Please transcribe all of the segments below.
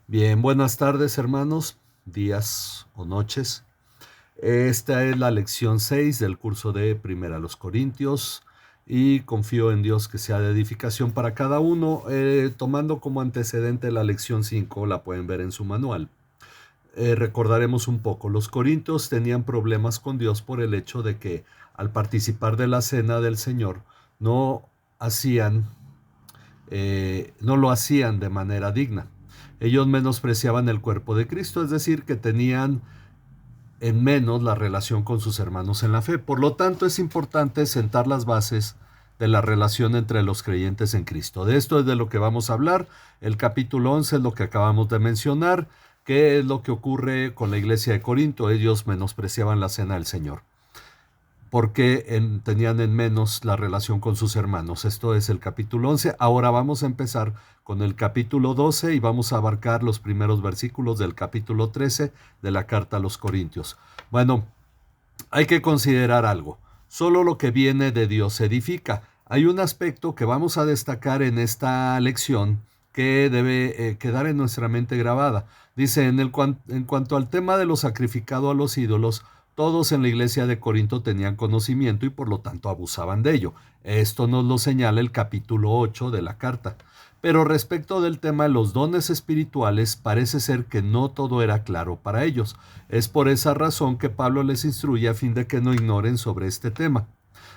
Bien, buenas tardes hermanos, días o noches. Esta es la lección 6 del curso de Primera a los Corintios y confío en Dios que sea de edificación para cada uno. Tomando como antecedente la lección 5, la pueden ver en su manual. Recordaremos un poco, los corintios tenían problemas con Dios por el hecho de que al participar de la cena del Señor no hacían no lo hacían de manera digna. Ellos menospreciaban el cuerpo de Cristo, es decir, que tenían en menos la relación con sus hermanos en la fe. Por lo tanto, es importante sentar las bases de la relación entre los creyentes en Cristo. De esto es de lo que vamos a hablar. El capítulo 11 es lo que acabamos de mencionar, que es lo que ocurre con la iglesia de Corinto. Ellos menospreciaban la cena del Señor porque tenían en menos la relación con sus hermanos. Esto es el capítulo 11. Ahora vamos a empezar con el capítulo 12 y vamos a abarcar los primeros versículos del capítulo 13 de la carta a los Corintios. Bueno, hay que considerar algo. Solo lo que viene de Dios edifica. Hay un aspecto que vamos a destacar en esta lección que debe quedar en nuestra mente grabada. Dice, en cuanto al tema de lo sacrificado a los ídolos, todos en la iglesia de Corinto tenían conocimiento y por lo tanto abusaban de ello. Esto nos lo señala el capítulo 8 de la carta. Pero respecto del tema de los dones espirituales, parece ser que no todo era claro para ellos. Es por esa razón que Pablo les instruye a fin de que no ignoren sobre este tema.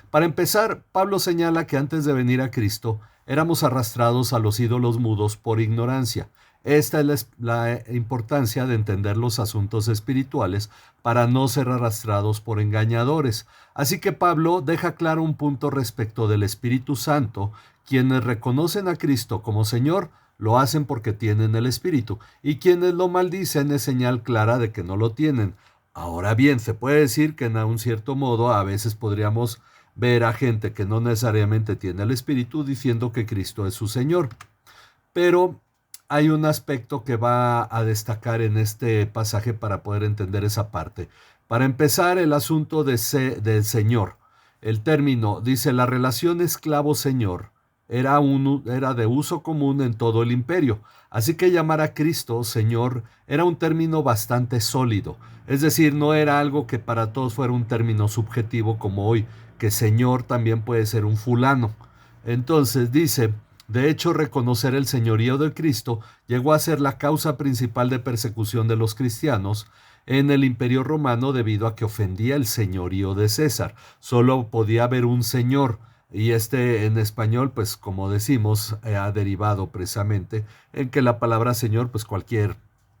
Para empezar, Pablo señala que antes de venir a Cristo éramos arrastrados a los ídolos mudos por ignorancia. Esta es la importancia de entender los asuntos espirituales para no ser arrastrados por engañadores. Así que Pablo deja claro un punto respecto del Espíritu Santo. Quienes reconocen a Cristo como Señor lo hacen porque tienen el Espíritu, y quienes lo maldicen es señal clara de que no lo tienen. Ahora bien, se puede decir que en un cierto modo a veces podríamos ver a gente que no necesariamente tiene el Espíritu diciendo que Cristo es su Señor. Pero hay un aspecto que va a destacar en este pasaje para poder entender esa parte. Para empezar, el asunto del Señor. El término dice la relación esclavo-señor era de uso común en todo el imperio. Así que llamar a Cristo Señor era un término bastante sólido. Es decir, no era algo que para todos fuera un término subjetivo como hoy, que Señor también puede ser un fulano. Entonces dice, de hecho, reconocer el señorío de Cristo llegó a ser la causa principal de persecución de los cristianos en el Imperio Romano debido a que ofendía el señorío de César. Solo podía haber un señor. Y este en español, pues como decimos, ha derivado precisamente en que la palabra señor, pues cualquiera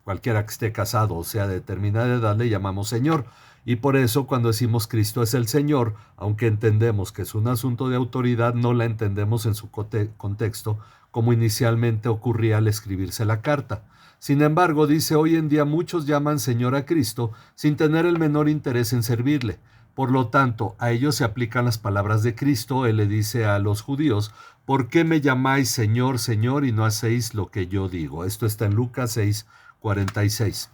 que esté casado o sea de determinada edad le llamamos señor. Y por eso cuando decimos Cristo es el Señor, aunque entendemos que es un asunto de autoridad, no la entendemos en su contexto como inicialmente ocurría al escribirse la carta. Sin embargo, dice, hoy en día muchos llaman Señor a Cristo sin tener el menor interés en servirle. Por lo tanto, a ellos se aplican las palabras de Cristo. Él le dice a los judíos, ¿por qué me llamáis Señor, Señor y no hacéis lo que yo digo? Esto está en Lucas 6:46.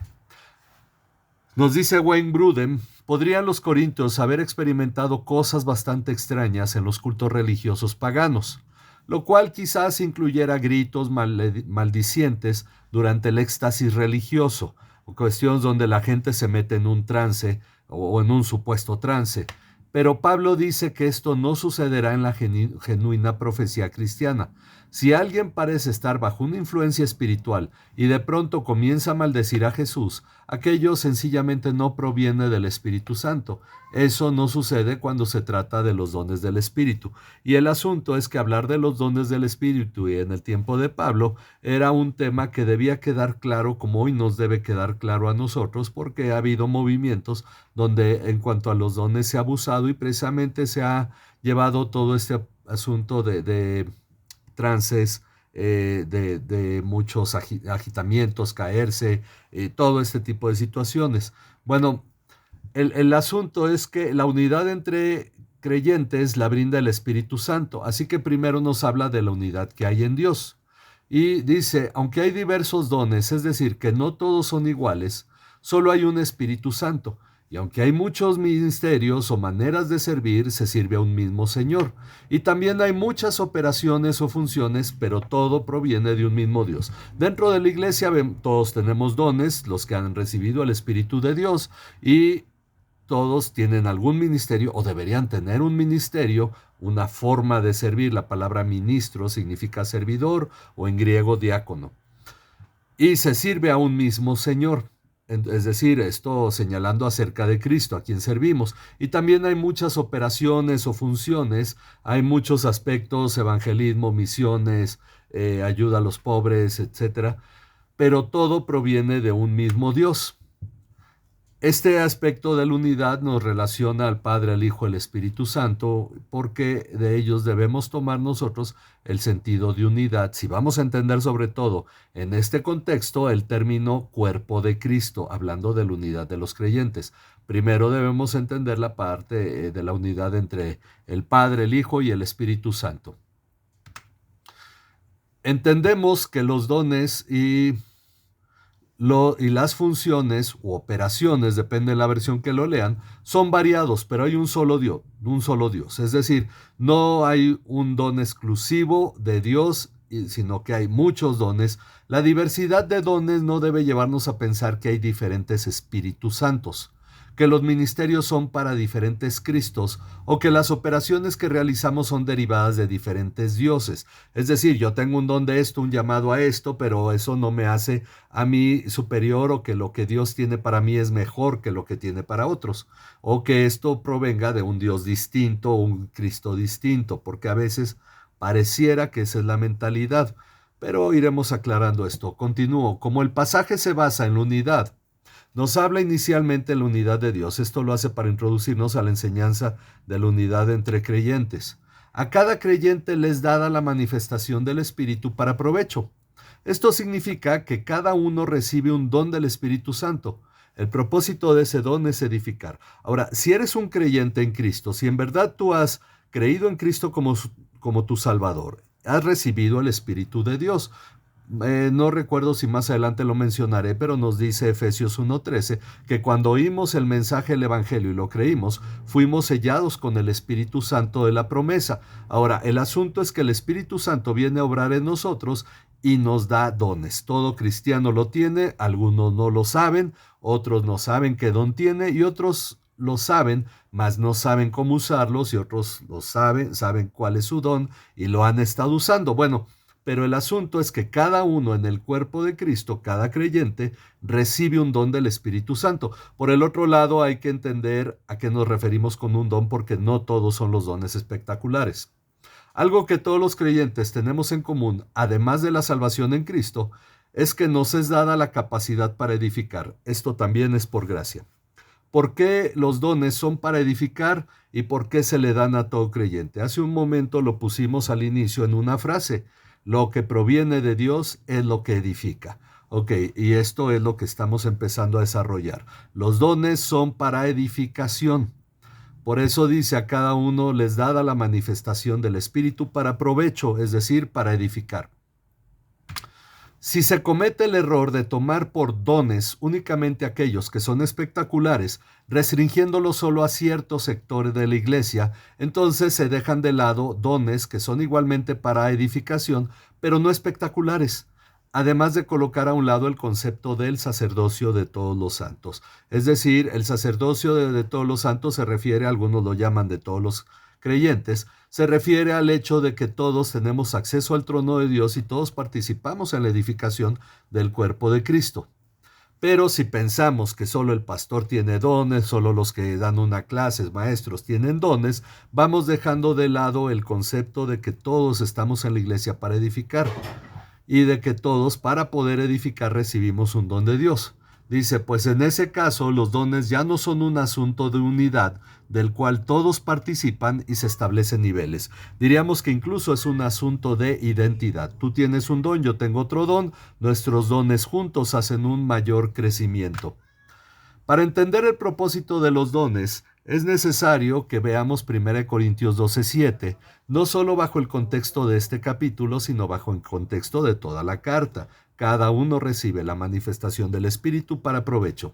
Nos dice Wayne Grudem, podrían los corintios haber experimentado cosas bastante extrañas en los cultos religiosos paganos, lo cual quizás incluyera gritos maldicientes durante el éxtasis religioso, o cuestiones donde la gente se mete en un trance o en un supuesto trance. Pero Pablo dice que esto no sucederá en la genuina profecía cristiana. Si alguien parece estar bajo una influencia espiritual y de pronto comienza a maldecir a Jesús, aquello sencillamente no proviene del Espíritu Santo. Eso no sucede cuando se trata de los dones del Espíritu. Y el asunto es que hablar de los dones del Espíritu y en el tiempo de Pablo era un tema que debía quedar claro como hoy nos debe quedar claro a nosotros, porque ha habido movimientos donde en cuanto a los dones se ha abusado y precisamente se ha llevado todo este asunto de trances, de muchos agitamientos, caerse, todo este tipo de situaciones. Bueno, el asunto es que la unidad entre creyentes la brinda el Espíritu Santo, así que primero nos habla de la unidad que hay en Dios. Y dice, aunque hay diversos dones, es decir, que no todos son iguales, solo hay un Espíritu Santo. Y aunque hay muchos ministerios o maneras de servir, se sirve a un mismo Señor. Y también hay muchas operaciones o funciones, pero todo proviene de un mismo Dios. Dentro de la iglesia todos tenemos dones, los que han recibido el Espíritu de Dios, y todos tienen algún ministerio o deberían tener un ministerio, una forma de servir. La palabra ministro significa servidor o en griego diácono. Y se sirve a un mismo Señor. Es decir, esto señalando acerca de Cristo, a quien servimos. Y también hay muchas operaciones o funciones, hay muchos aspectos, evangelismo, misiones, ayuda a los pobres, etcétera. Pero todo proviene de un mismo Dios. Este aspecto de la unidad nos relaciona al Padre, al Hijo, al Espíritu Santo, porque de ellos debemos tomar nosotros el sentido de unidad. Si vamos a entender sobre todo en este contexto el término cuerpo de Cristo, hablando de la unidad de los creyentes, primero debemos entender la parte de la unidad entre el Padre, el Hijo y el Espíritu Santo. Entendemos que los dones y las funciones u operaciones, depende de la versión que lo lean, son variados, pero hay un solo Dios. Es decir, no hay un don exclusivo de Dios, sino que hay muchos dones. La diversidad de dones no debe llevarnos a pensar que hay diferentes Espíritus Santos, que los ministerios son para diferentes Cristos o que las operaciones que realizamos son derivadas de diferentes dioses. Es decir, yo tengo un don de esto, un llamado a esto, pero eso no me hace a mí superior o que lo que Dios tiene para mí es mejor que lo que tiene para otros, o que esto provenga de un Dios distinto o un Cristo distinto, porque a veces pareciera que esa es la mentalidad, pero iremos aclarando esto. Continúo. Como el pasaje se basa en la unidad, nos habla inicialmente de la unidad de Dios. Esto lo hace para introducirnos a la enseñanza de la unidad entre creyentes. A cada creyente les dada la manifestación del Espíritu para provecho. Esto significa que cada uno recibe un don del Espíritu Santo. El propósito de ese don es edificar. Ahora, si eres un creyente en Cristo, si en verdad tú has creído en Cristo como tu Salvador, has recibido el Espíritu de Dios. No recuerdo si más adelante lo mencionaré, pero nos dice Efesios 1:13 que cuando oímos el mensaje del Evangelio y lo creímos, fuimos sellados con el Espíritu Santo de la promesa. Ahora, el asunto es que el Espíritu Santo viene a obrar en nosotros y nos da dones. Todo cristiano lo tiene, algunos no lo saben, otros no saben qué don tiene y otros lo saben, mas no saben cómo usarlos, y otros lo saben cuál es su don y lo han estado usando. Bueno, pero el asunto es que cada uno en el cuerpo de Cristo, cada creyente, recibe un don del Espíritu Santo. Por el otro lado, hay que entender a qué nos referimos con un don, porque no todos son los dones espectaculares. Algo que todos los creyentes tenemos en común, además de la salvación en Cristo, es que nos es dada la capacidad para edificar. Esto también es por gracia. ¿Por qué los dones son para edificar y por qué se le dan a todo creyente? Hace un momento lo pusimos al inicio en una frase. Lo que proviene de Dios es lo que edifica. Ok, y esto es lo que estamos empezando a desarrollar. Los dones son para edificación. Por eso dice a cada uno les dada la manifestación del Espíritu para provecho, es decir, para edificar. Si se comete el error de tomar por dones únicamente aquellos que son espectaculares, restringiéndolos solo a ciertos sectores de la iglesia, entonces se dejan de lado dones que son igualmente para edificación, pero no espectaculares, además de colocar a un lado el concepto del sacerdocio de todos los santos. Es decir, el sacerdocio de todos los santos se refiere, algunos lo llaman de todos los creyentes, se refiere al hecho de que todos tenemos acceso al trono de Dios y todos participamos en la edificación del cuerpo de Cristo. Pero si pensamos que solo el pastor tiene dones, solo los que dan una clase, maestros, tienen dones, vamos dejando de lado el concepto de que todos estamos en la iglesia para edificar y de que todos para poder edificar recibimos un don de Dios. Dice, pues en ese caso los dones ya no son un asunto de unidad, del cual todos participan y se establecen niveles. Diríamos que incluso es un asunto de identidad. Tú tienes un don, yo tengo otro don, nuestros dones juntos hacen un mayor crecimiento. Para entender el propósito de los dones, es necesario que veamos 1 Corintios 12:7, no solo bajo el contexto de este capítulo, sino bajo el contexto de toda la carta. Cada uno recibe la manifestación del Espíritu para provecho.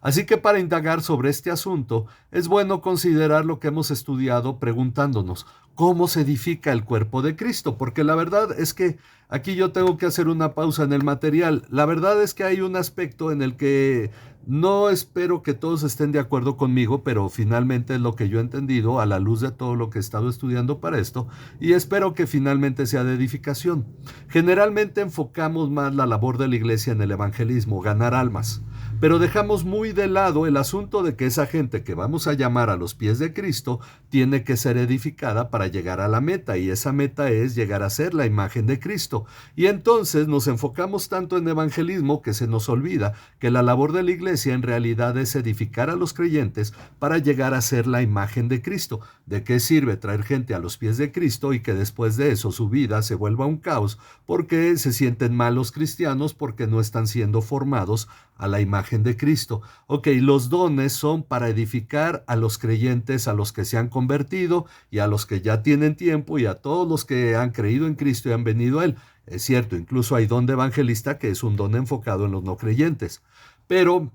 Así que para indagar sobre este asunto, es bueno considerar lo que hemos estudiado preguntándonos, ¿cómo se edifica el cuerpo de Cristo? Porque la verdad es que aquí yo tengo que hacer una pausa en el material. La verdad es que hay un aspecto en el que no espero que todos estén de acuerdo conmigo, pero finalmente es lo que yo he entendido a la luz de todo lo que he estado estudiando para esto, y espero que finalmente sea de edificación. Generalmente enfocamos más la labor de la iglesia en el evangelismo, ganar almas, pero dejamos muy de lado el asunto de que esa gente que vamos a llamar a los pies de Cristo tiene que ser edificada para llegar a la meta, y esa meta es llegar a ser la imagen de Cristo. Y entonces nos enfocamos tanto en evangelismo que se nos olvida que la labor de la iglesia en realidad es edificar a los creyentes para llegar a ser la imagen de Cristo. ¿De qué sirve traer gente a los pies de Cristo y que después de eso su vida se vuelva un caos porque se sienten mal los cristianos porque no están siendo formados a la imagen de Cristo? Ok, los dones son para edificar a los creyentes, a los que se han convertido y a los que ya tienen tiempo y a todos los que han creído en Cristo y han venido a Él. Es cierto, incluso hay don de evangelista que es un don enfocado en los no creyentes. Pero,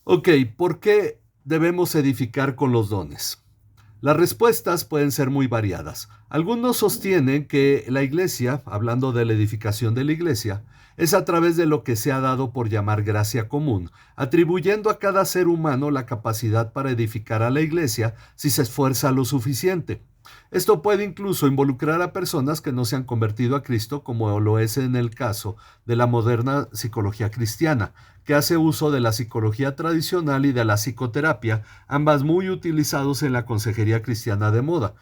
ok, ¿por qué debemos edificar con los dones? Las respuestas pueden ser muy variadas. Algunos sostienen que la iglesia, hablando de la edificación de la iglesia, es a través de lo que se ha dado por llamar gracia común, atribuyendo a cada ser humano la capacidad para edificar a la iglesia si se esfuerza lo suficiente. Esto puede incluso involucrar a personas que no se han convertido a Cristo, como lo es en el caso de la moderna psicología cristiana, que hace uso de la psicología tradicional y de la psicoterapia, ambas muy utilizados en la consejería cristiana de moda.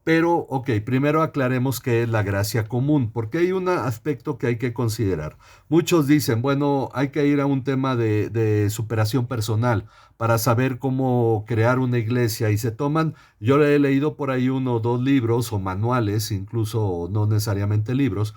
Pero, ok, primero aclaremos qué es la gracia común, porque hay un aspecto que hay que considerar. Muchos dicen, bueno, hay que ir a un tema de superación personal para saber cómo crear una iglesia y se toman, yo he leído por ahí uno o dos libros o manuales, incluso no necesariamente libros,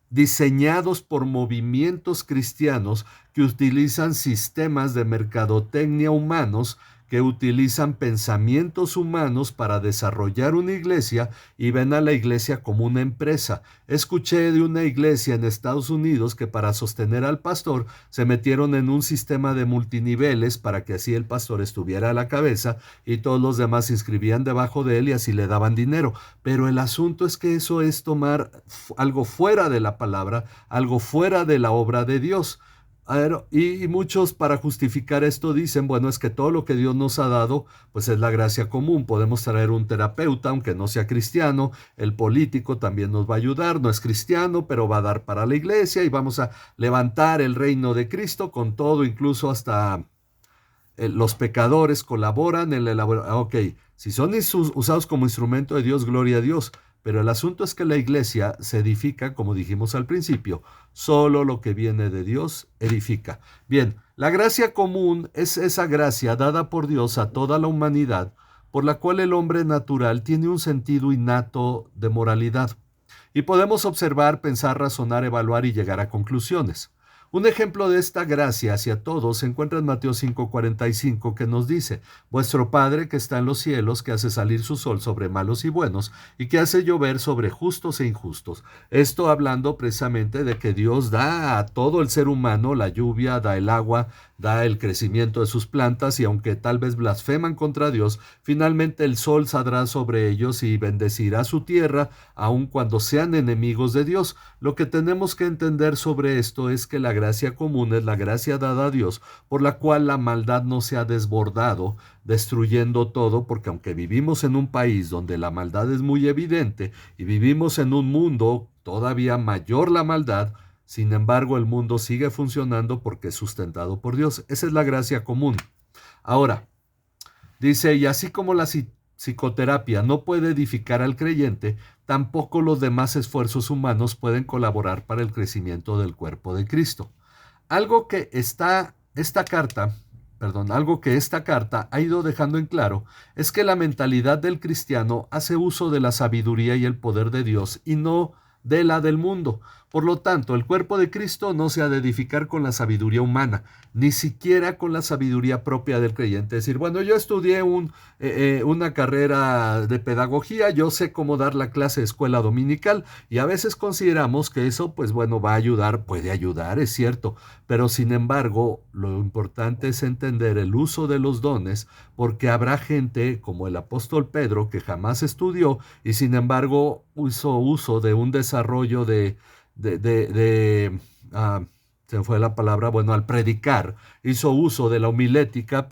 diseñados por movimientos cristianos que utilizan sistemas de mercadotecnia humanos, que utilizan pensamientos humanos para desarrollar una iglesia y ven a la iglesia como una empresa. Escuché de una iglesia en Estados Unidos que para sostener al pastor se metieron en un sistema de multiniveles para que así el pastor estuviera a la cabeza y todos los demás se inscribían debajo de él y así le daban dinero. Pero el asunto es que eso es tomar algo fuera de la palabra, algo fuera de la obra de Dios. Y muchos para justificar esto dicen, bueno, es que todo lo que Dios nos ha dado, pues es la gracia común. Podemos traer un terapeuta, aunque no sea cristiano, el político también nos va a ayudar, no es cristiano, pero va a dar para la iglesia y vamos a levantar el reino de Cristo con todo, incluso hasta los pecadores colaboran en la elaboración. Ok, si son usados como instrumento de Dios, gloria a Dios. Pero el asunto es que la iglesia se edifica, como dijimos al principio, solo lo que viene de Dios edifica. Bien, la gracia común es esa gracia dada por Dios a toda la humanidad, por la cual el hombre natural tiene un sentido innato de moralidad. Y podemos observar, pensar, razonar, evaluar y llegar a conclusiones. Un ejemplo de esta gracia hacia todos se encuentra en Mateo 5:45, que nos dice, vuestro Padre que está en los cielos, que hace salir su sol sobre malos y buenos, y que hace llover sobre justos e injustos. Esto hablando precisamente de que Dios da a todo el ser humano la lluvia, da el agua, da el crecimiento de sus plantas, y aunque tal vez blasfeman contra Dios, finalmente el sol saldrá sobre ellos y bendecirá su tierra, aun cuando sean enemigos de Dios. Lo que tenemos que entender sobre esto es que la gracia común es la gracia dada a Dios, por la cual la maldad no se ha desbordado, destruyendo todo, porque aunque vivimos en un país donde la maldad es muy evidente y vivimos en un mundo todavía mayor la maldad, sin embargo el mundo sigue funcionando porque es sustentado por Dios. Esa es la gracia común. Ahora, dice, y así como la psicoterapia no puede edificar al creyente, tampoco los demás esfuerzos humanos pueden colaborar para el crecimiento del cuerpo de Cristo. Algo que esta carta ha ido dejando en claro es que la mentalidad del cristiano hace uso de la sabiduría y el poder de Dios y no de la del mundo. Por lo tanto, el cuerpo de Cristo no se ha de edificar con la sabiduría humana, ni siquiera con la sabiduría propia del creyente. Es decir, bueno, yo estudié una carrera de pedagogía, yo sé cómo dar la clase de escuela dominical y a veces consideramos que eso, pues bueno, va a ayudar, puede ayudar, es cierto, pero sin embargo, lo importante es entender el uso de los dones, porque habrá gente como el apóstol Pedro que jamás estudió y sin embargo hizo uso de un desarrollo de se me fue la palabra, bueno, al predicar, hizo uso de la homilética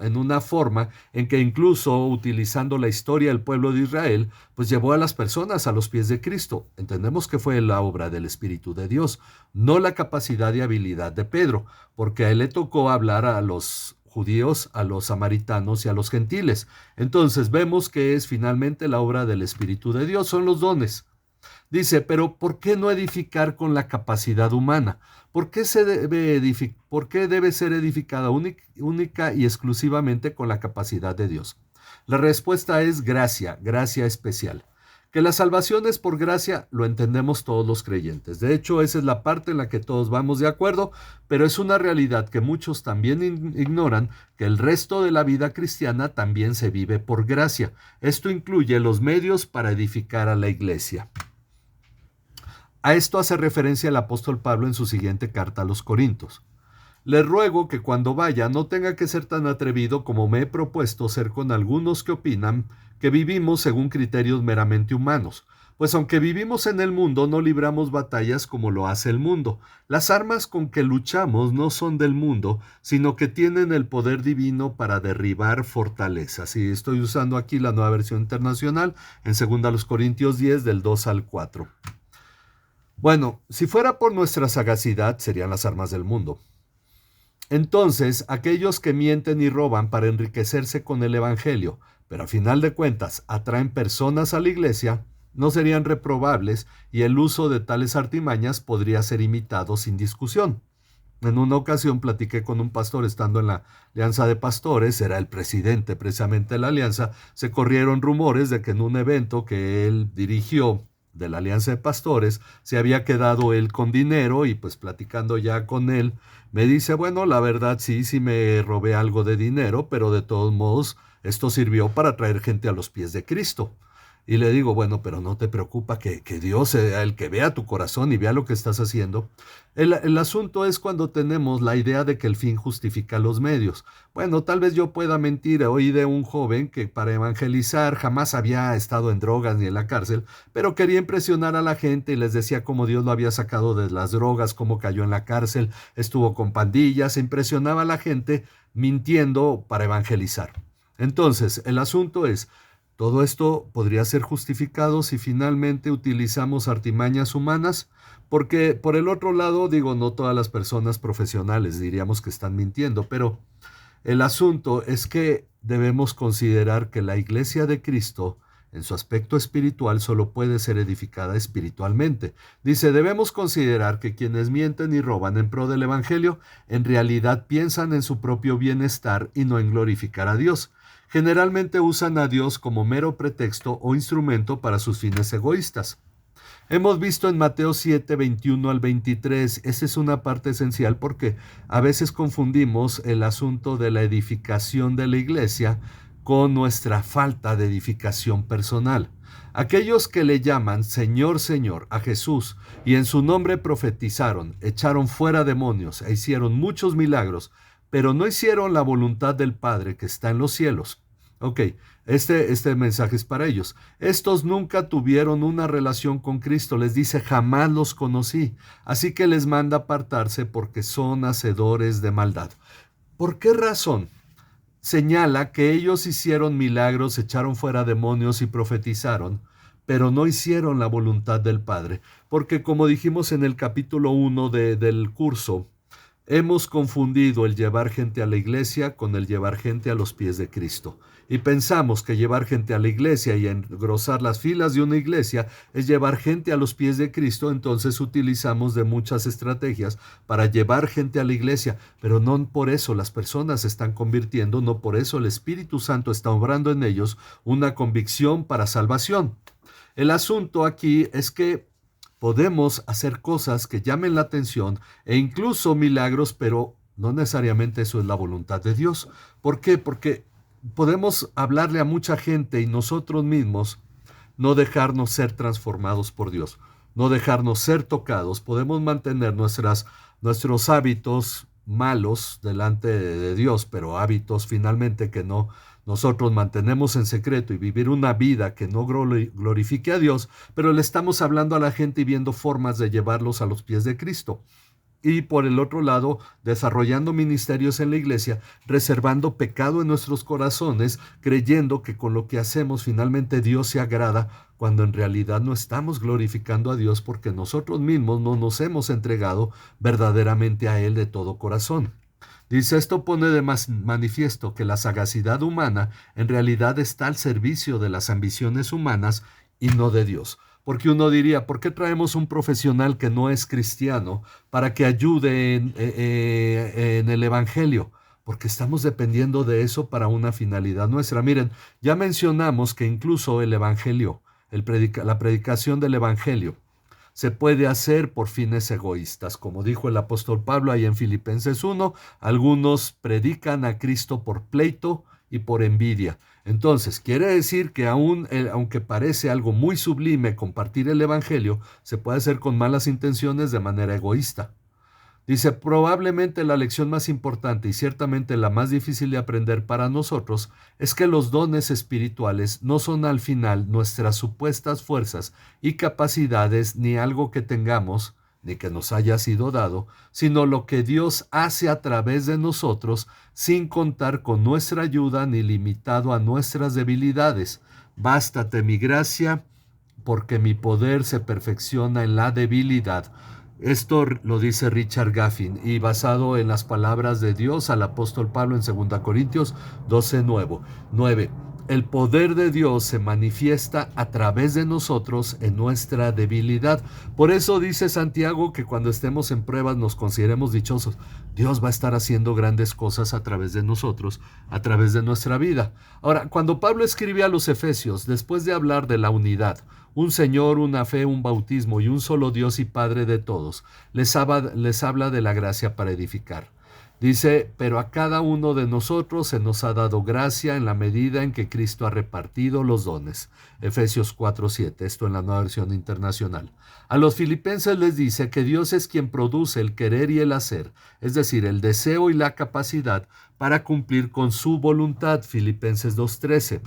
en una forma en que incluso utilizando la historia del pueblo de Israel, pues llevó a las personas a los pies de Cristo. Entendemos que fue la obra del Espíritu de Dios, no la capacidad y habilidad de Pedro, porque a él le tocó hablar a los judíos, a los samaritanos y a los gentiles. Entonces vemos que es finalmente la obra del Espíritu de Dios, son los dones. Dice, pero ¿por qué no edificar con la capacidad humana? ¿Por qué debe ser edificada única y exclusivamente con la capacidad de Dios? La respuesta es gracia, gracia especial. Que la salvación es por gracia, lo entendemos todos los creyentes. De hecho, esa es la parte en la que todos vamos de acuerdo, pero es una realidad que muchos también ignoran, que el resto de la vida cristiana también se vive por gracia. Esto incluye los medios para edificar a la iglesia. A esto hace referencia el apóstol Pablo en su siguiente carta a los Corintios. Les ruego que cuando vaya no tenga que ser tan atrevido como me he propuesto ser con algunos que opinan que vivimos según criterios meramente humanos, pues aunque vivimos en el mundo no libramos batallas como lo hace el mundo. Las armas con que luchamos no son del mundo, sino que tienen el poder divino para derribar fortalezas. Y estoy usando aquí la Nueva Versión Internacional en 2 Corintios 10 del 2 al 4. Bueno, si fuera por nuestra sagacidad, serían las armas del mundo. Entonces, aquellos que mienten y roban para enriquecerse con el Evangelio, pero a final de cuentas atraen personas a la iglesia, no serían reprobables y el uso de tales artimañas podría ser imitado sin discusión. En una ocasión platiqué con un pastor estando en la Alianza de Pastores, era el presidente precisamente de la Alianza, se corrieron rumores de que en un evento que él dirigió de la Alianza de Pastores, se había quedado él con dinero y pues platicando ya con él, me dice, bueno, la verdad sí me robé algo de dinero, pero de todos modos esto sirvió para traer gente a los pies de Cristo. Y le digo, bueno, pero no te preocupa que Dios sea el que vea tu corazón y vea lo que estás haciendo. El asunto es cuando tenemos la idea de que el fin justifica los medios. Bueno, tal vez yo pueda mentir. Oí de un joven que para evangelizar jamás había estado en drogas ni en la cárcel, pero quería impresionar a la gente y les decía cómo Dios lo había sacado de las drogas, cómo cayó en la cárcel, estuvo con pandillas, impresionaba a la gente mintiendo para evangelizar. Entonces, el asunto es, todo esto podría ser justificado si finalmente utilizamos artimañas humanas, porque por el otro lado, digo, no todas las personas profesionales diríamos que están mintiendo, pero el asunto es que debemos considerar que la iglesia de Cristo, en su aspecto espiritual, solo puede ser edificada espiritualmente. Dice, debemos considerar que quienes mienten y roban en pro del Evangelio, en realidad piensan en su propio bienestar y no en glorificar a Dios. Generalmente usan a Dios como mero pretexto o instrumento para sus fines egoístas. Hemos visto en Mateo 7, 21 al 23, esa es una parte esencial porque a veces confundimos el asunto de la edificación de la iglesia con nuestra falta de edificación personal. Aquellos que le llaman Señor, Señor a Jesús y en su nombre profetizaron, echaron fuera demonios e hicieron muchos milagros, pero no hicieron la voluntad del Padre que está en los cielos. Ok, este mensaje es para ellos. Estos nunca tuvieron una relación con Cristo, les dice, jamás los conocí. Así que les manda apartarse porque son hacedores de maldad. ¿Por qué razón? Señala que ellos hicieron milagros, echaron fuera demonios y profetizaron, pero no hicieron la voluntad del Padre. Porque como dijimos en el capítulo 1 del curso, hemos confundido el llevar gente a la iglesia con el llevar gente a los pies de Cristo. Y pensamos que llevar gente a la iglesia y engrosar las filas de una iglesia es llevar gente a los pies de Cristo, entonces utilizamos de muchas estrategias para llevar gente a la iglesia, pero no por eso las personas se están convirtiendo, no por eso el Espíritu Santo está obrando en ellos una convicción para salvación. El asunto aquí es que podemos hacer cosas que llamen la atención e incluso milagros, pero no necesariamente eso es la voluntad de Dios. ¿Por qué? Porque podemos hablarle a mucha gente y nosotros mismos no dejarnos ser transformados por Dios, no dejarnos ser tocados. Podemos mantener nuestros hábitos malos delante de Dios, pero hábitos finalmente que no nosotros mantenemos en secreto y vivir una vida que no glorifique a Dios, pero le estamos hablando a la gente y viendo formas de llevarlos a los pies de Cristo. Y por el otro lado, desarrollando ministerios en la iglesia, reservando pecado en nuestros corazones, creyendo que con lo que hacemos finalmente Dios se agrada, cuando en realidad no estamos glorificando a Dios porque nosotros mismos no nos hemos entregado verdaderamente a Él de todo corazón. Dice, esto pone de manifiesto que la sagacidad humana en realidad está al servicio de las ambiciones humanas y no de Dios. Porque uno diría, ¿por qué traemos un profesional que no es cristiano para que ayude en el Evangelio? Porque estamos dependiendo de eso para una finalidad nuestra. Miren, ya mencionamos que incluso el Evangelio, la predicación del Evangelio, se puede hacer por fines egoístas. Como dijo el apóstol Pablo ahí en Filipenses 1, algunos predican a Cristo por pleito y por envidia. Entonces, quiere decir que aunque parece algo muy sublime compartir el Evangelio, se puede hacer con malas intenciones de manera egoísta. Dice, probablemente la lección más importante y ciertamente la más difícil de aprender para nosotros es que los dones espirituales no son al final nuestras supuestas fuerzas y capacidades ni algo que tengamos, ni que nos haya sido dado, sino lo que Dios hace a través de nosotros sin contar con nuestra ayuda ni limitado a nuestras debilidades. Bástate mi gracia, porque mi poder se perfecciona en la debilidad. Esto lo dice Richard Gaffin y basado en las palabras de Dios al apóstol Pablo en 2 Corintios 12:9. El poder de Dios se manifiesta a través de nosotros en nuestra debilidad. Por eso dice Santiago que cuando estemos en pruebas nos consideremos dichosos. Dios va a estar haciendo grandes cosas a través de nosotros, a través de nuestra vida. Ahora, cuando Pablo escribe a los Efesios, después de hablar de la unidad, un Señor, una fe, un bautismo y un solo Dios y Padre de todos, les habla de la gracia para edificar. Dice, pero a cada uno de nosotros se nos ha dado gracia en la medida en que Cristo ha repartido los dones. Efesios 4:7, esto en la Nueva Versión Internacional. A los filipenses les dice que Dios es quien produce el querer y el hacer, es decir, el deseo y la capacidad para cumplir con su voluntad. Filipenses 2:13.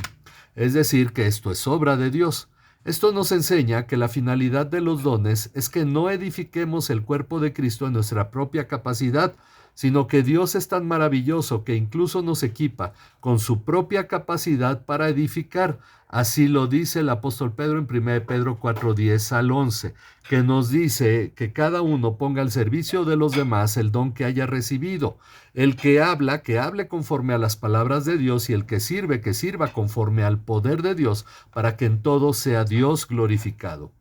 Es decir, que esto es obra de Dios. Esto nos enseña que la finalidad de los dones es que no edifiquemos el cuerpo de Cristo en nuestra propia capacidad, sino que Dios es tan maravilloso que incluso nos equipa con su propia capacidad para edificar. Así lo dice el apóstol Pedro en 1 Pedro 4:10 al 11, que nos dice que cada uno ponga al servicio de los demás el don que haya recibido. El que hable conforme a las palabras de Dios, y el que sirva conforme al poder de Dios, para que en todo sea Dios glorificado.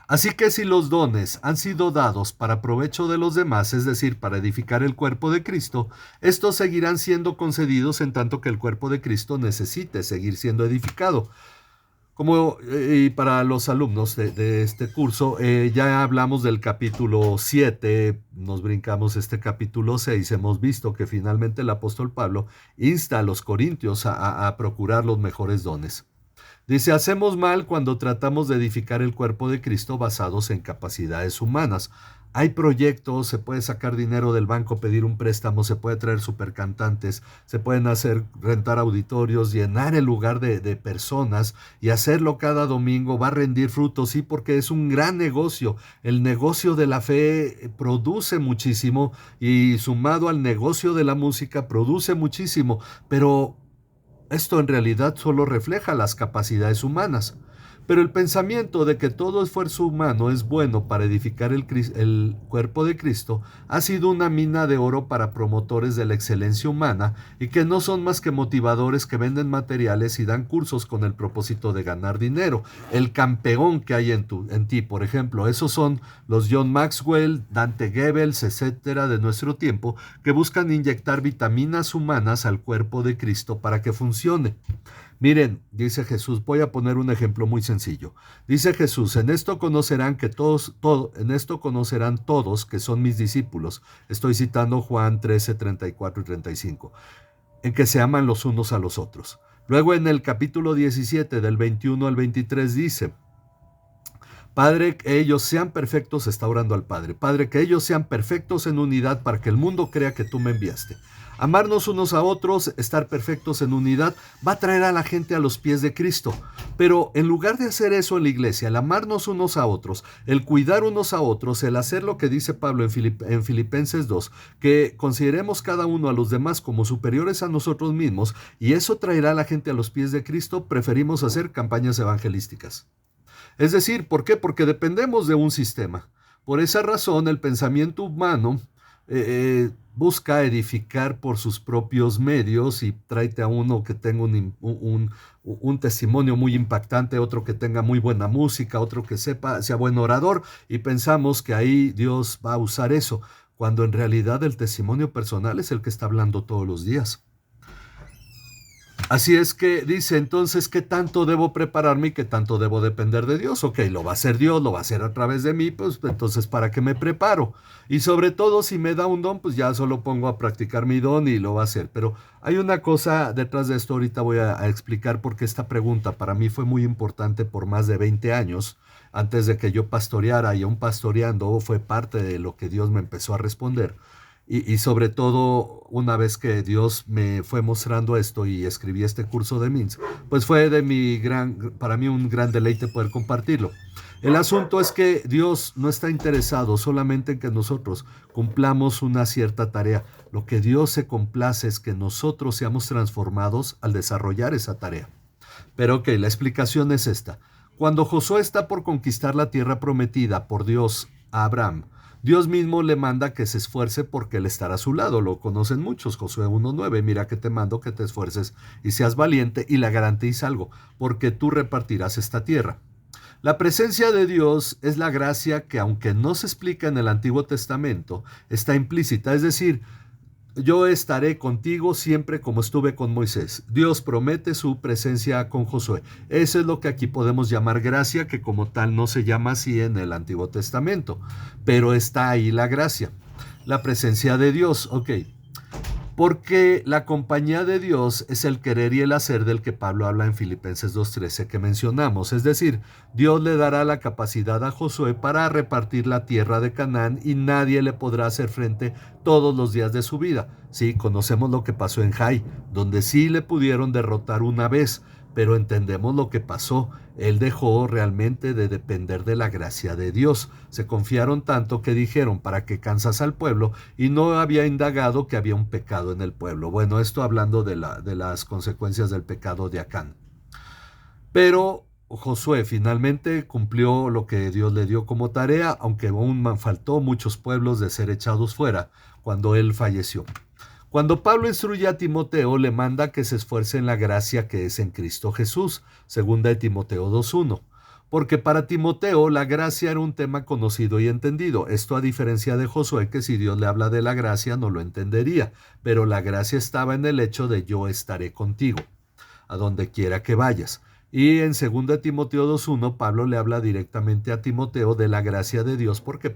Así que si los dones han sido dados para provecho de los demás, es decir, para edificar el cuerpo de Cristo, estos seguirán siendo concedidos en tanto que el cuerpo de Cristo necesite seguir siendo edificado. Y para los alumnos de este curso, ya hablamos del capítulo 7, nos brincamos este capítulo 6, hemos visto que finalmente el apóstol Pablo insta a los corintios a procurar los mejores dones. Dice, hacemos mal cuando tratamos de edificar el cuerpo de Cristo basados en capacidades humanas. Hay proyectos, se puede sacar dinero del banco, pedir un préstamo, se puede traer supercantantes, se pueden rentar auditorios, llenar el lugar de personas y hacerlo cada domingo, va a rendir frutos, sí, porque es un gran negocio. El negocio de la fe produce muchísimo y sumado al negocio de la música produce muchísimo, pero esto en realidad solo refleja las capacidades humanas. Pero el pensamiento de que todo esfuerzo humano es bueno para edificar el cuerpo de Cristo ha sido una mina de oro para promotores de la excelencia humana y que no son más que motivadores que venden materiales y dan cursos con el propósito de ganar dinero. El campeón que hay en ti, por ejemplo, esos son los John Maxwell, Dante Goebbels, etcétera, de nuestro tiempo, que buscan inyectar vitaminas humanas al cuerpo de Cristo para que funcione. Miren, dice Jesús, voy a poner un ejemplo muy sencillo. Dice Jesús, en esto conocerán que en esto conocerán todos que son mis discípulos. Estoy citando Juan 13, 34 y 35. En que se aman los unos a los otros. Luego en el capítulo 17, del 21 al 23, dice: Padre, que ellos sean perfectos, está orando al Padre. Padre, que ellos sean perfectos en unidad para que el mundo crea que tú me enviaste. Amarnos unos a otros, estar perfectos en unidad, va a traer a la gente a los pies de Cristo. Pero en lugar de hacer eso en la iglesia, el amarnos unos a otros, el cuidar unos a otros, el hacer lo que dice Pablo en Filipenses 2, que consideremos cada uno a los demás como superiores a nosotros mismos, y eso traerá a la gente a los pies de Cristo, preferimos hacer campañas evangelísticas. Es decir, ¿por qué? Porque dependemos de un sistema. Por esa razón, el pensamiento humano busca edificar por sus propios medios y tráete a uno que tenga un testimonio muy impactante, otro que tenga muy buena música, otro que sea buen orador, y pensamos que ahí Dios va a usar eso, cuando en realidad el testimonio personal es el que está hablando todos los días. Así es que dice, entonces, ¿qué tanto debo prepararme y qué tanto debo depender de Dios? Ok, lo va a hacer Dios, lo va a hacer a través de mí, pues entonces, ¿para qué me preparo? Y sobre todo, si me da un don, pues ya solo pongo a practicar mi don y lo va a hacer. Pero hay una cosa detrás de esto, ahorita voy a explicar por qué esta pregunta para mí fue muy importante por más de 20 años, antes de que yo pastoreara, y aún pastoreando fue parte de lo que Dios me empezó a responder. Y sobre todo, una vez que Dios me fue mostrando esto y escribí este curso de MINS, pues fue para mí un gran deleite poder compartirlo. El asunto es que Dios no está interesado solamente en que nosotros cumplamos una cierta tarea. Lo que Dios se complace es que nosotros seamos transformados al desarrollar esa tarea. Pero ok, la explicación es esta. Cuando Josué está por conquistar la tierra prometida por Dios a Abraham, Dios mismo le manda que se esfuerce porque él estará a su lado. Lo conocen muchos, Josué 1:9. Mira que te mando que te esfuerces y seas valiente y le garantiza algo, porque tú repartirás esta tierra. La presencia de Dios es la gracia que, aunque no se explica en el Antiguo Testamento, está implícita. Es decir, yo estaré contigo siempre como estuve con Moisés. Dios promete su presencia con Josué. Eso es lo que aquí podemos llamar gracia, que como tal no se llama así en el Antiguo Testamento, pero está ahí la gracia. La presencia de Dios, ok. Porque la compañía de Dios es el querer y el hacer del que Pablo habla en Filipenses 2:13 que mencionamos. Es decir, Dios le dará la capacidad a Josué para repartir la tierra de Canaán y nadie le podrá hacer frente todos los días de su vida. Sí, conocemos lo que pasó en Jai, donde sí le pudieron derrotar una vez, pero entendemos lo que pasó. Él dejó realmente de depender de la gracia de Dios. Se confiaron tanto que dijeron, ¿para qué cansas al pueblo? Y no había indagado que había un pecado en el pueblo. Bueno, esto hablando de las consecuencias del pecado de Acán. Pero Josué finalmente cumplió lo que Dios le dio como tarea, aunque aún faltó muchos pueblos de ser echados fuera cuando él falleció. Cuando Pablo instruye a Timoteo, le manda que se esfuerce en la gracia que es en Cristo Jesús, segunda de Timoteo 2:1. Porque para Timoteo la gracia era un tema conocido y entendido. Esto a diferencia de Josué, que si Dios le habla de la gracia no lo entendería. Pero la gracia estaba en el hecho de yo estaré contigo, a donde quiera que vayas. Y en 2 Timoteo 2:1, Pablo le habla directamente a Timoteo de la gracia de Dios porque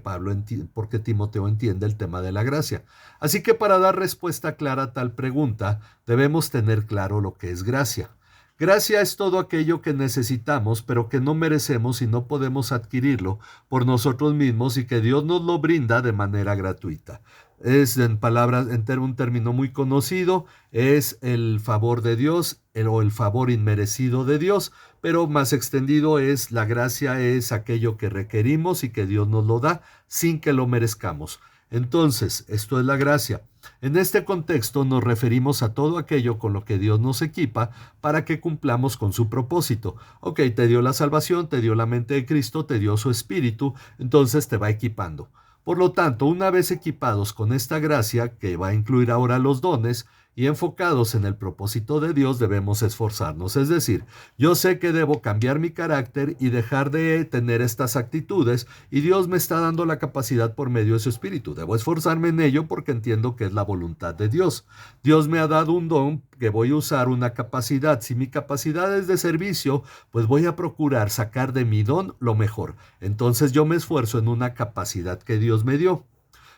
Timoteo entiende el tema de la gracia. Así que para dar respuesta clara a tal pregunta, debemos tener claro lo que es gracia. Gracia es todo aquello que necesitamos, pero que no merecemos y no podemos adquirirlo por nosotros mismos y que Dios nos lo brinda de manera gratuita. Es en palabras, un término muy conocido, es el favor de Dios o el favor inmerecido de Dios, pero más extendido es la gracia es aquello que requerimos y que Dios nos lo da sin que lo merezcamos. Entonces, esto es la gracia. En este contexto nos referimos a todo aquello con lo que Dios nos equipa para que cumplamos con su propósito. Ok, te dio la salvación, te dio la mente de Cristo, te dio su espíritu, entonces te va equipando. Por lo tanto, una vez equipados con esta gracia, que va a incluir ahora los dones, y enfocados en el propósito de Dios debemos esforzarnos. Es decir, yo sé que debo cambiar mi carácter y dejar de tener estas actitudes y Dios me está dando la capacidad por medio de su Espíritu. Debo esforzarme en ello porque entiendo que es la voluntad de Dios. Dios me ha dado un don que voy a usar, una capacidad. Si mi capacidad es de servicio, pues voy a procurar sacar de mi don lo mejor. Entonces yo me esfuerzo en una capacidad que Dios me dio.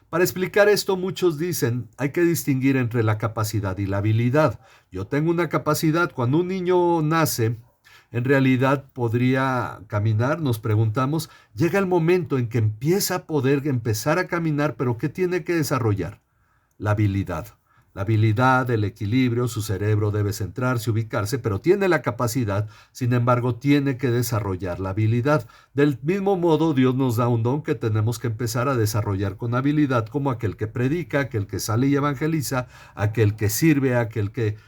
Para explicar esto, muchos dicen, hay que distinguir entre la capacidad y la habilidad. Yo tengo una capacidad, cuando un niño nace, en realidad podría caminar, nos preguntamos, llega el momento en que empieza a poder empezar a caminar, pero ¿qué tiene que desarrollar? La habilidad. La habilidad, el equilibrio, su cerebro debe centrarse, ubicarse, pero tiene la capacidad, sin embargo, tiene que desarrollar la habilidad. Del mismo modo, Dios nos da un don que tenemos que empezar a desarrollar con habilidad, como aquel que predica, aquel que sale y evangeliza, aquel que sirve, aquel que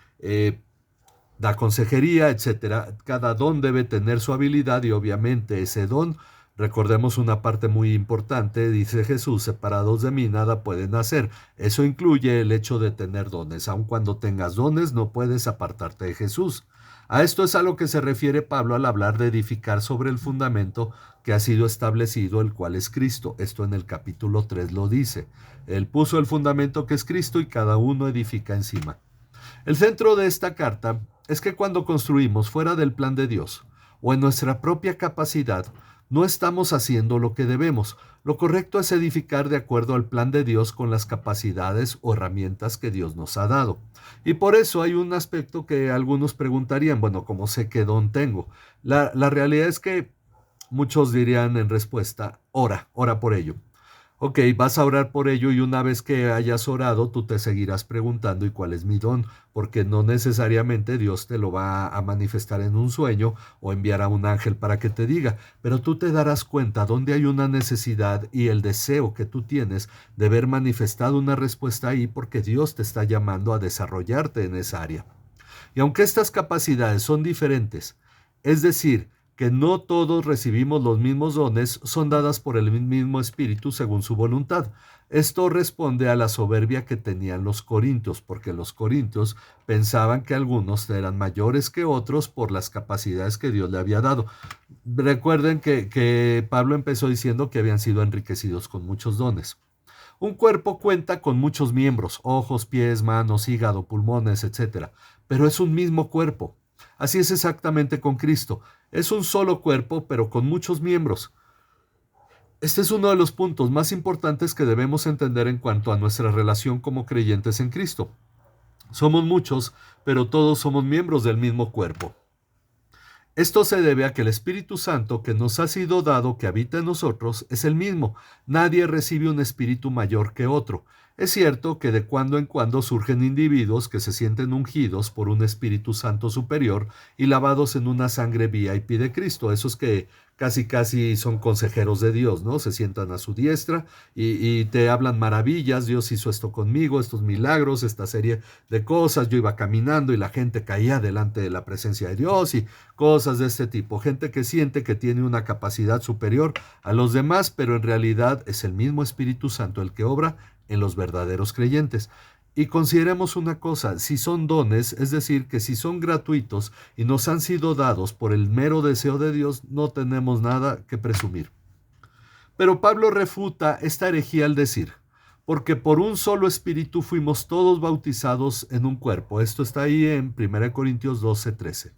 da consejería, etcétera. Cada don debe tener su habilidad y obviamente ese don, recordemos una parte muy importante, dice Jesús, separados de mí nada pueden hacer. Eso incluye el hecho de tener dones. Aun cuando tengas dones no puedes apartarte de Jesús. A esto es a lo que se refiere Pablo al hablar de edificar sobre el fundamento que ha sido establecido, el cual es Cristo. Esto en el capítulo 3 lo dice. Él puso el fundamento que es Cristo y cada uno edifica encima. El centro de esta carta es que cuando construimos fuera del plan de Dios o en nuestra propia capacidad, no estamos haciendo lo que debemos. Lo correcto es edificar de acuerdo al plan de Dios con las capacidades o herramientas que Dios nos ha dado. Y por eso hay un aspecto que algunos preguntarían, bueno, ¿cómo sé qué don tengo? La realidad es que muchos dirían en respuesta, ora por ello. Ok, vas a orar por ello y una vez que hayas orado, tú te seguirás preguntando ¿y cuál es mi don? Porque no necesariamente Dios te lo va a manifestar en un sueño o enviar a un ángel para que te diga, pero tú te darás cuenta dónde hay una necesidad y el deseo que tú tienes de ver manifestado una respuesta ahí porque Dios te está llamando a desarrollarte en esa área. Y aunque estas capacidades son diferentes, es decir, que no todos recibimos los mismos dones, son dadas por el mismo Espíritu según su voluntad. Esto responde a la soberbia que tenían los corintios, porque los corintios pensaban que algunos eran mayores que otros por las capacidades que Dios le había dado. Recuerden que Pablo empezó diciendo que habían sido enriquecidos con muchos dones. Un cuerpo cuenta con muchos miembros, ojos, pies, manos, hígado, pulmones, etc. Pero es un mismo cuerpo. Así es exactamente con Cristo. Es un solo cuerpo, pero con muchos miembros. Este es uno de los puntos más importantes que debemos entender en cuanto a nuestra relación como creyentes en Cristo. Somos muchos, pero todos somos miembros del mismo cuerpo. Esto se debe a que el Espíritu Santo que nos ha sido dado, que habita en nosotros, es el mismo. Nadie recibe un espíritu mayor que otro. Es cierto que de cuando en cuando surgen individuos que se sienten ungidos por un Espíritu Santo superior y lavados en una sangre VIP de Cristo, esos que casi son consejeros de Dios, ¿no? Se sientan a su diestra y te hablan maravillas, Dios hizo esto conmigo, estos milagros, esta serie de cosas, yo iba caminando y la gente caía delante de la presencia de Dios y cosas de este tipo, gente que siente que tiene una capacidad superior a los demás, pero en realidad es el mismo Espíritu Santo el que obra en los verdaderos creyentes. Y consideremos una cosa, si son dones, es decir, que si son gratuitos y nos han sido dados por el mero deseo de Dios, no tenemos nada que presumir. Pero Pablo refuta esta herejía al decir, porque por un solo espíritu fuimos todos bautizados en un cuerpo. Esto está ahí en 1 Corintios 12:13.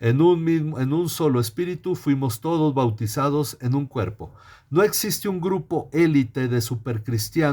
En un solo espíritu fuimos todos bautizados en un cuerpo. No existe un grupo élite de supercristianos